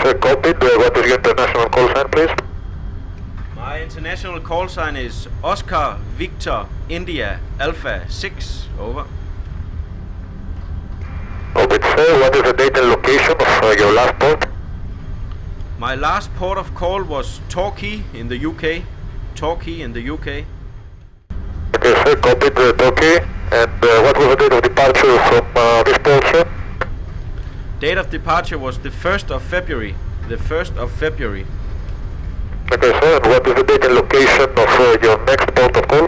sir, copied. What is your international call sign, please? My international call sign is Oscar Victor India Alpha 6. Over. Copied, sir. What is the date and location of your last port? My last port of call was Torquay in the UK. Torquay in the UK. Okay, sir. Copied, Torquay. And what was the date of departure from this port, sir? Date of departure was the 1st of February. The 1st of February. Okay, sir. And what is the date and location of your next port of call?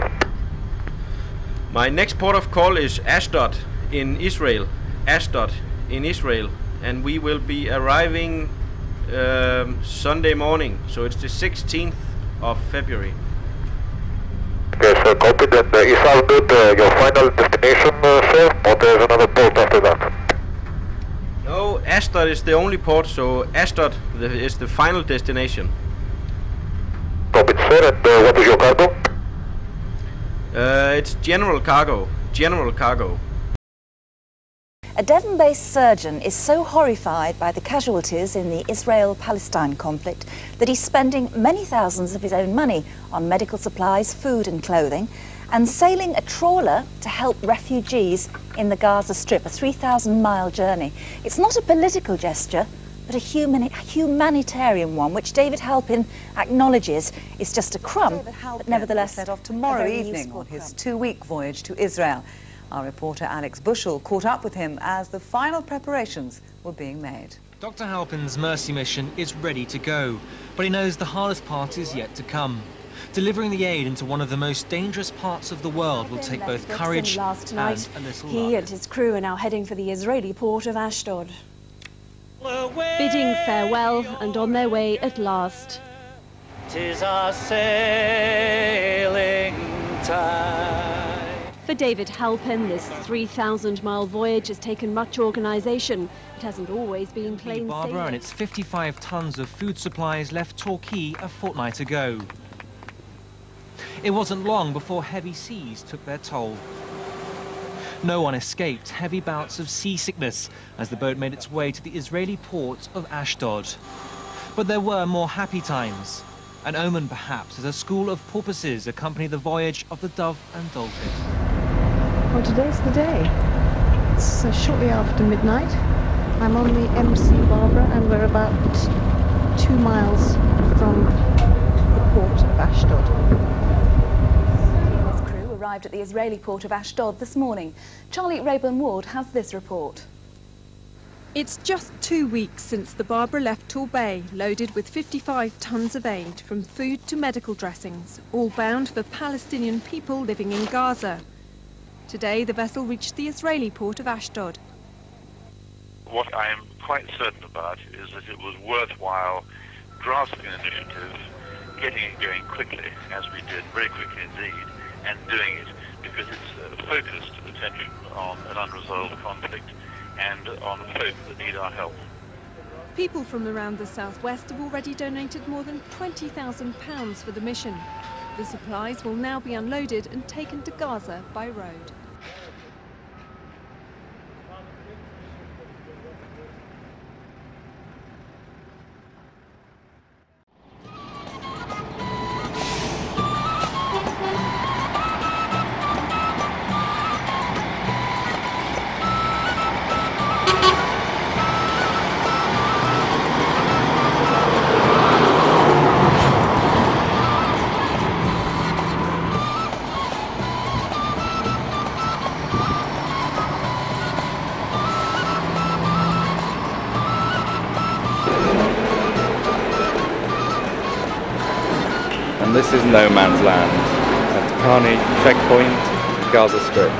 My next port of call is Ashdod in Israel. Ashdod in Israel. And we will be arriving Sunday morning. So it's the 16th of February. Okay, sir. Copied. And is Ashdod your final destination, sir? Or there's another port after that? No, Ashdod is the only port, so Ashdod is the final destination. Copied, sir. And what is your cargo? It's general cargo. General cargo. A Devon-based surgeon is so horrified by the casualties in the Israel-Palestine conflict that he's spending many thousands of his own money on medical supplies, food and clothing, and sailing a trawler to help refugees in the Gaza Strip, a 3,000-mile journey. It's not a political gesture, but a humanitarian one, which David Halpin acknowledges is just a crumb, but nevertheless set off tomorrow evening on his two-week voyage to Israel. Our reporter Alex Bushell caught up with him as the final preparations were being made. Dr Halpin's mercy mission is ready to go, but he knows the hardest part is yet to come. Delivering the aid into one of the most dangerous parts of the world will take both courage and a little luck. He and his crew are now heading for the Israeli port of Ashdod. Bidding farewell and on their way at last. 'Tis our sailing time. For David Halpin, this 3,000-mile voyage has taken much organisation. It hasn't always been plain Barbara sailing. and its 55 tons of food supplies left Torquay a fortnight ago. It wasn't long before heavy seas took their toll. No one escaped heavy bouts of seasickness as the boat made its way to the Israeli port of Ashdod. But there were more happy times. An omen, perhaps, as a school of porpoises accompanied the voyage of the Dove and Dolphin. Well, today's the day. It's shortly after midnight. I'm on the MC Barbara and we're about 2 miles from the port of Ashdod. His crew arrived at the Israeli port of Ashdod this morning. Charlie Rayburn-Ward has this report. It's just 2 weeks since the Barbara left Torquay, loaded with 55 tons of aid, from food to medical dressings, all bound for Palestinian people living in Gaza. Today, the vessel reached the Israeli port of Ashdod. What I am quite certain about is that it was worthwhile grasping the initiative, getting it going quickly, as we did, very quickly indeed, and doing it because it's focused attention on an unresolved conflict and on folk that need our help. People from around the southwest have already donated more than £20,000 for the mission. The supplies will now be unloaded and taken to Gaza by road. And this is no man's land at Torquay checkpoint, Gaza Strip.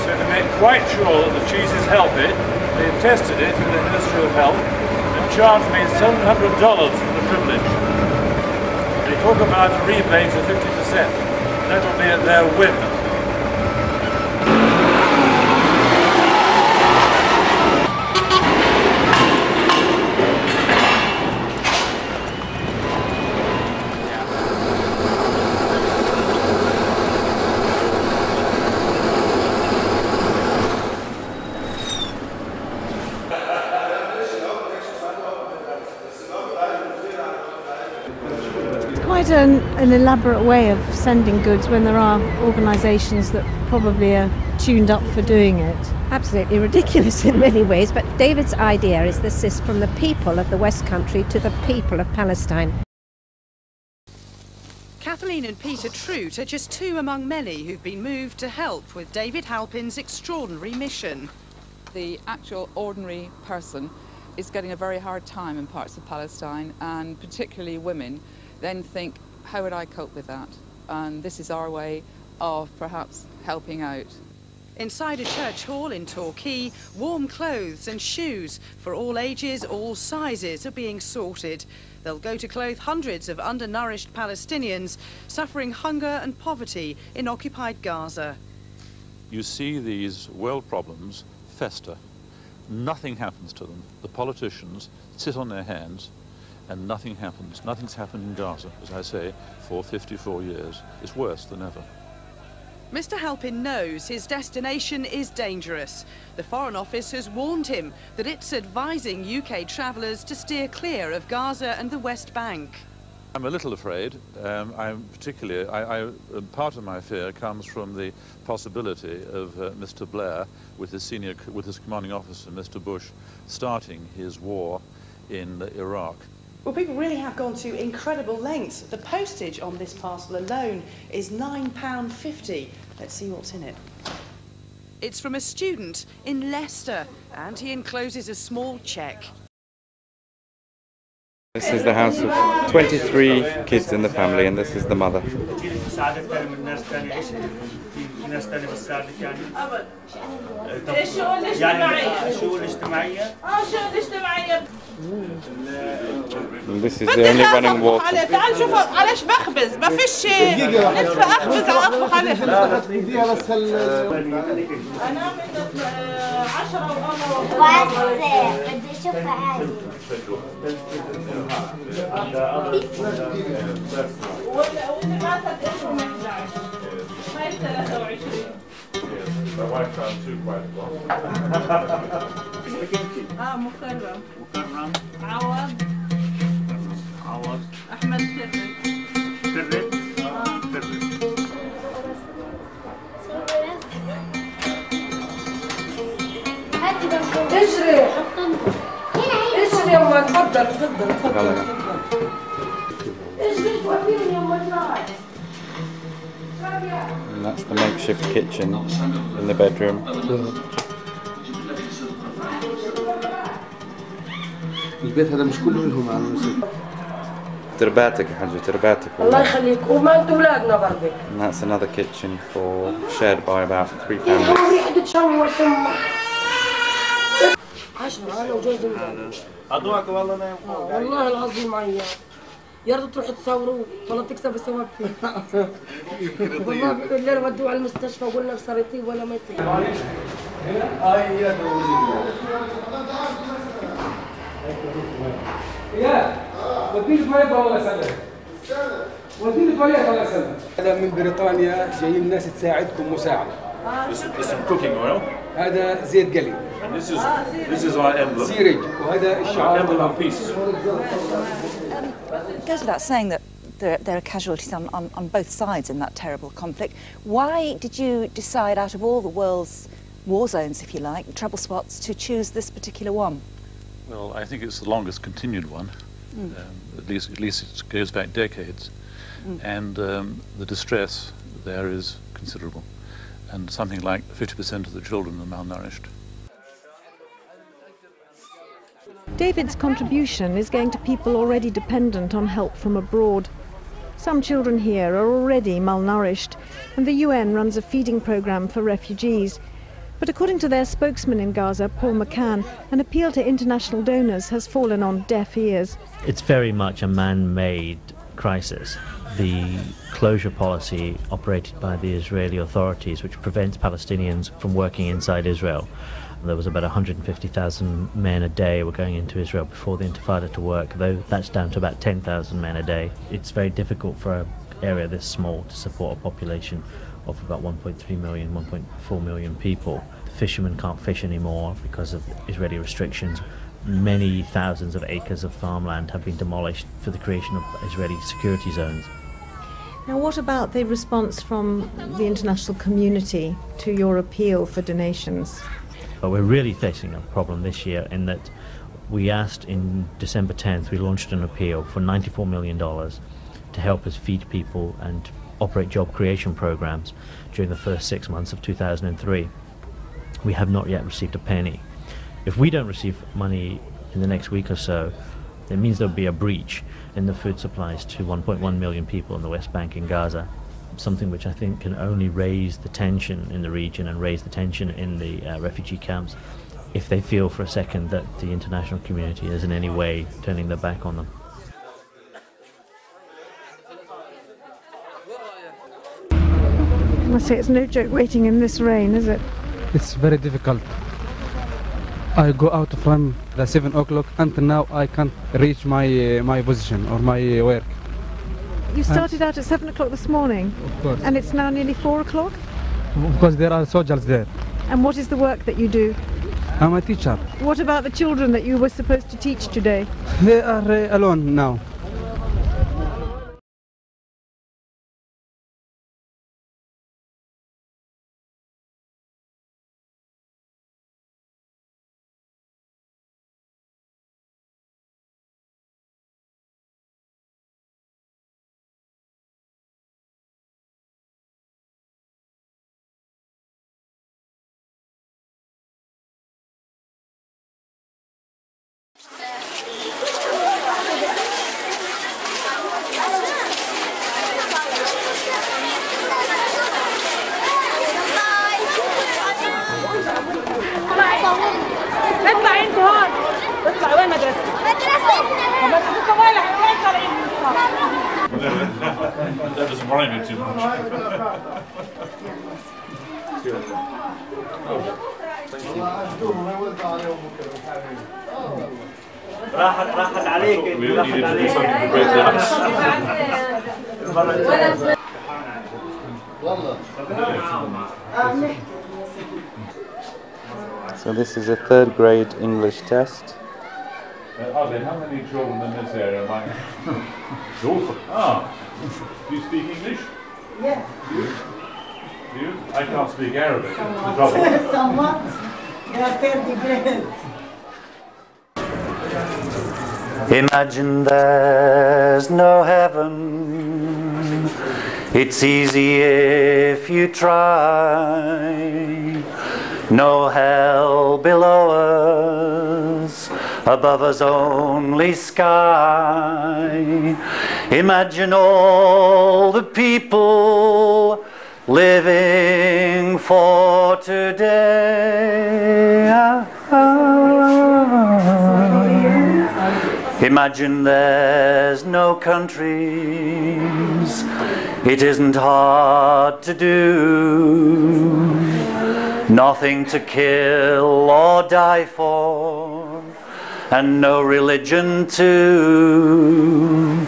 So to make quite sure that the cheese is healthy, they've tested it with the Ministry of Health and charged me $700 for the privilege. They talk about a rebate of 50%. That'll be at their whim. it an elaborate way of sending goods when there are organisations that probably are tuned up for doing it? Absolutely ridiculous in many ways, but David's idea is this is from the people of the West Country to the people of Palestine. Kathleen and Peter Trout are just two among many who've been moved to help with David Halpin's extraordinary mission. The actual ordinary person is getting a very hard time in parts of Palestine, and particularly women then think, how would I cope with that? And this is our way of perhaps helping out. Inside a church hall in Torquay, warm clothes and shoes for all ages, all sizes are being sorted. They'll go to clothe hundreds of undernourished Palestinians suffering hunger and poverty in occupied Gaza. You see these world problems fester. Nothing happens to them. The politicians sit on their hands and nothing happens. Nothing's happened in Gaza, as I say, for 54 years. It's worse than ever. Mr. Halpin knows his destination is dangerous. The Foreign Office has warned him that it's advising UK travellers to steer clear of Gaza and the West Bank. I'm a little afraid. Part of my fear comes from the possibility of Mr. Blair, with his commanding officer, Mr. Bush, starting his war in Iraq. Well, people really have gone to incredible lengths. The postage on this parcel alone is £9.50. Let's see what's in it. It's from a student in Leicester, and he encloses a small cheque. This is the house of 23 kids in the family, and this is the mother. And this is the only running water. مكرم عوض أحمد كرت اجري اجري يا أمك تفضل اجري توقفيني يا أمك. And that's the makeshift kitchen in the bedroom. البيت هذا مش كله لهم على الموسيقى. ترباتك يا حاجة، ترباتك. الله يخليك، وما انتم اولادنا برضك. And that's another kitchen shared by about 3 families. ريحة تشوش امك. 10 انا وجوزي. اضوعك والله ما ينفع. والله العظيم عيان. يا ريت تروحوا تصوروا ولا تكسب الثواب فيه. والله بالليل ودوه على المستشفى وقلنا صار يطيب ولا ما يطيب. هذا من بريطانيا جايين ناس تساعدكم مساعدة. This is cooking oil. هذا زيت قلي. And this is our emblem. سيرج وهذا الشعار. Emblem of peace. It goes without saying that there are casualties on both sides in that terrible conflict. Why did you decide, out of all the world's war zones, if you like, trouble spots, to choose this particular one? Well, I think it's the longest continued one. At least it goes back decades. And the distress there is considerable. And something like 50% of the children are malnourished. David's contribution is going to people already dependent on help from abroad. Some children here are already malnourished, and the UN runs a feeding programme for refugees. But according to their spokesman in Gaza, Paul McCann, an appeal to international donors has fallen on deaf ears. It's very much a man-made crisis. The closure policy operated by the Israeli authorities, which prevents Palestinians from working inside Israel. There was about 150,000 men a day were going into Israel before the Intifada to work, though that's down to about 10,000 men a day. It's very difficult for an area this small to support a population of about 1.3 million, 1.4 million people. The fishermen can't fish anymore because of Israeli restrictions. Many thousands of acres of farmland have been demolished for the creation of Israeli security zones. Now, what about the response from the international community to your appeal for donations? But we're really facing a problem this year in that we asked in December 10th, we launched an appeal for $94 million to help us feed people and operate job creation programs during the first 6 months of 2003. We have not yet received a penny. If we don't receive money in the next week or so, it means there'll be a breach in the food supplies to 1.1 million people in the West Bank and Gaza, something which I think can only raise the tension in the region and raise the tension in the refugee camps if they feel for a second that the international community is in any way turning their back on them. I must say it's no joke waiting in this rain, is it? It's very difficult. I go out from the 7 o'clock until now I can't reach my position or my work. You started out at 7 o'clock this morning? Of course. And it's now nearly 4 o'clock? Because there are soldiers there. And what is the work that you do? I'm a teacher. What about the children that you were supposed to teach today? They are alone now. That doesn't worry me too much. راحت عليك. We needed to do something to break the ice. So this is a 3rd grade English test. How many children in this area? Do you speak English? Yeah. Do you? I can't speak Arabic. Somewhat. There are 30 grades. Imagine there's no heaven. It's easy if you try. No hell below us, above us only sky. Imagine all the people living for today. Imagine there's no countries. It isn't hard to do. Nothing to kill or die for, and no religion too.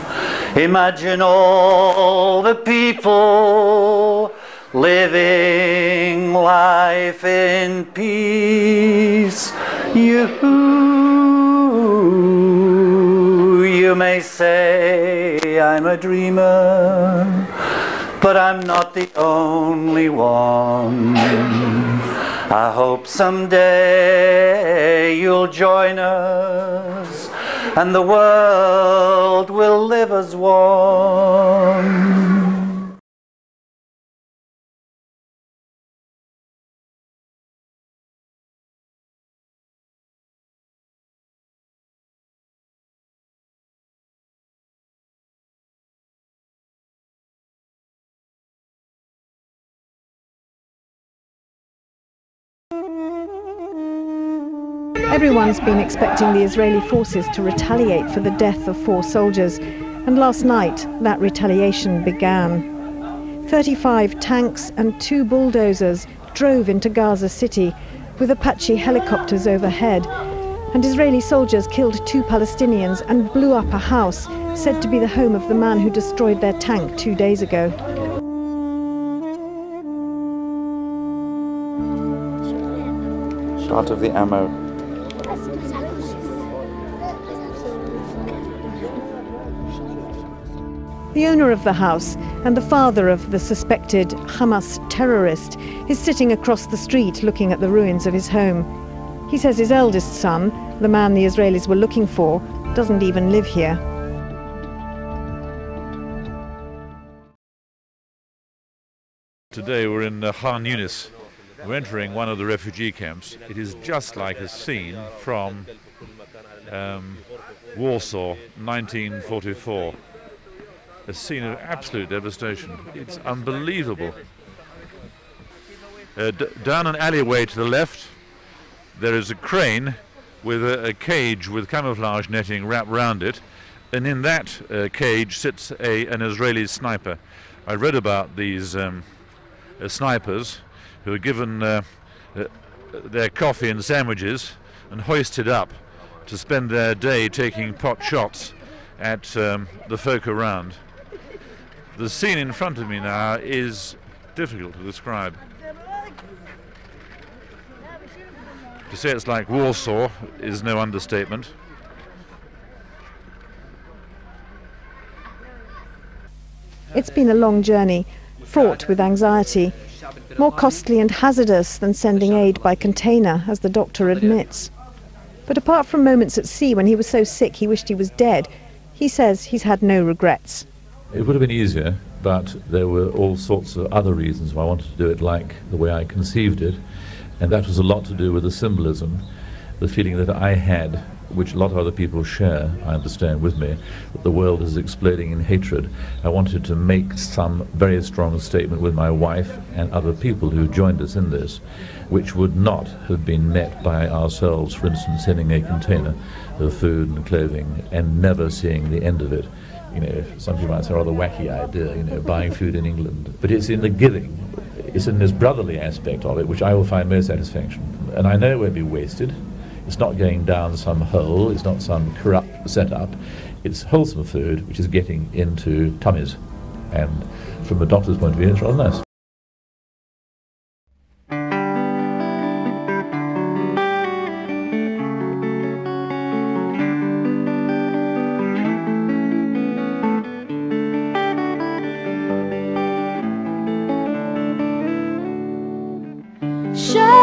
Imagine all the people living life in peace. You may say I'm a dreamer, but I'm not the only one. I hope someday you'll join us and the world will live as one. Everyone's been expecting the Israeli forces to retaliate for the death of 4 soldiers, and last night that retaliation began. 35 tanks and 2 bulldozers drove into Gaza City with Apache helicopters overhead, and Israeli soldiers killed 2 Palestinians and blew up a house said to be the home of the man who destroyed their tank 2 days ago. Shot of the ammo. The owner of the house and the father of the suspected Hamas terrorist is sitting across the street looking at the ruins of his home. He says his eldest son, the man the Israelis were looking for, doesn't even live here. Today we're in Khan Yunis. We're entering one of the refugee camps. It is just like a scene from Warsaw, 1944. A scene of absolute devastation. It's unbelievable. Down an alleyway to the left, there is a crane with a cage with camouflage netting wrapped round it, and in that cage sits an Israeli sniper. I read about these snipers who are given their coffee and sandwiches and hoisted up to spend their day taking pot shots at the folk around. The scene in front of me now is difficult to describe. To say it's like Warsaw is no understatement. It's been a long journey, fraught with anxiety, more costly and hazardous than sending aid by container, as the doctor admits. But apart from moments at sea when he was so sick he wished he was dead, he says he's had no regrets. It would have been easier, but there were all sorts of other reasons why I wanted to do it like the way I conceived it, and that was a lot to do with the symbolism, the feeling that I had, which a lot of other people share, I understand, with me, that the world is exploding in hatred. I wanted to make some very strong statement with my wife and other people who joined us in this, which would not have been met by ourselves, for instance, sending a container of food and clothing and never seeing the end of it. You know, some people might say, rather wacky idea, you know, buying food in England. But it's in the giving, it's in this brotherly aspect of it, which I will find most satisfaction. And I know it won't be wasted. It's not going down some hole, it's not some corrupt setup. It's wholesome food which is getting into tummies. And from a doctor's point of view, it's rather nice. Shine